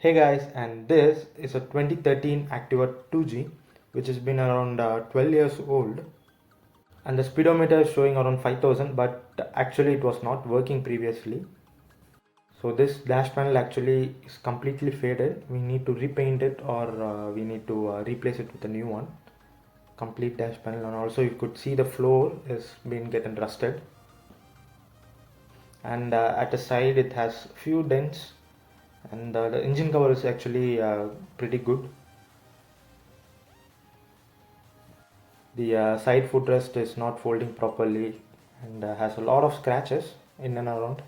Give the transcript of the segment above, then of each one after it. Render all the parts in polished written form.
Hey guys, and this is a 2013 Activa 2G which has been around 12 years old, and the speedometer is showing around 5000, but actually it was not working previously. So this dash panel actually is completely faded. We need to repaint it, or we need to replace it with a new one. Complete dash panel. And also you could see the floor is been getting rusted, and at the side it has few dents, and the engine cover is actually pretty good. The side footrest is not folding properly, and has a lot of scratches in and around.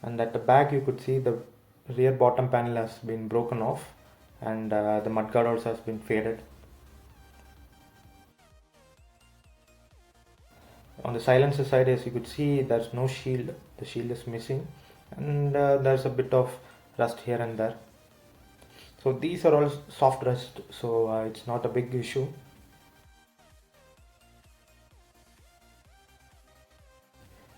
And at the back you could see the rear bottom panel has been broken off, and the mudguard also has been faded. On the silencer side, as you could see, there's no shield. The shield is missing, and there's a bit of rust here and there. So these are all soft rust, so it's not a big issue.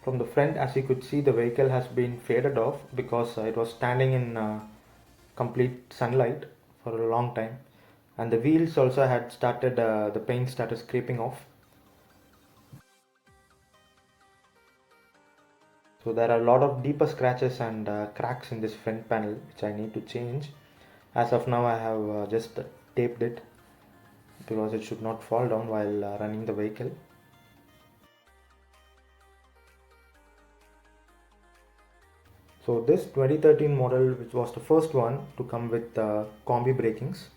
From the front, as you could see, the vehicle has been faded off because it was standing in complete sunlight for a long time, and the wheels also had started, the paint started scraping off. So there are a lot of deeper scratches and cracks in this front panel which I need to change. As of now I have just taped it because it should not fall down while running the vehicle. So this 2013 model, which was the first one to come with combi brakings,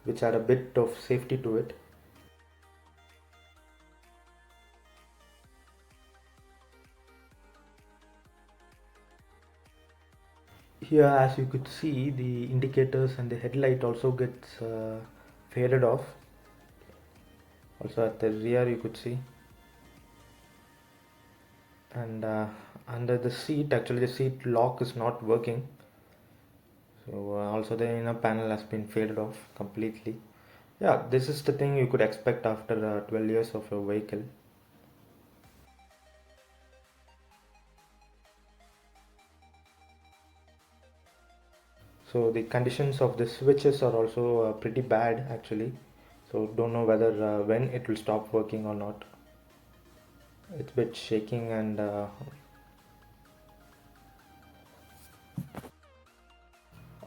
which had a bit of safety to it. Here, as you could see, the indicators and the headlight also gets faded off. Also at the rear you could see, and under the seat, actually the seat lock is not working. So also the inner panel has been faded off completely. Yeah, this is the thing you could expect after 12 years of your vehicle. So the conditions of the switches are also pretty bad actually. So don't know whether when it will stop working or not. It's a bit shaking, and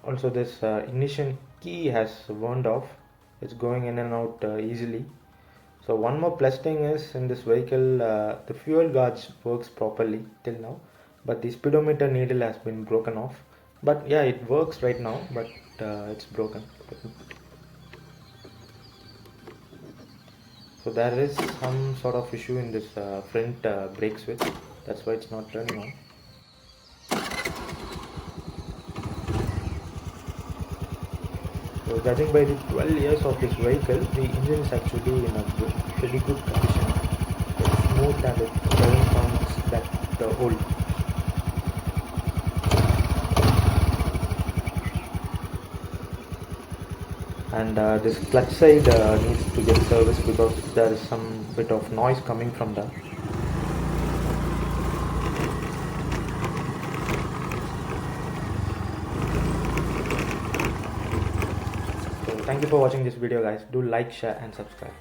also this ignition key has burned off. It's going in and out easily. So one more plus thing is, in this vehicle the fuel gauge works properly till now, but the speedometer needle has been broken off. But yeah, it works right now, but it's broken. So there is some sort of issue in this front brake switch. That's why it's not turning on. So judging by the 12 years of this vehicle, the engine is actually in a pretty good condition. It's smooth and it doesn't sound that old. And this clutch side needs to get serviced because there is some bit of noise coming from there. So thank you for watching this video guys. Do like, share and subscribe.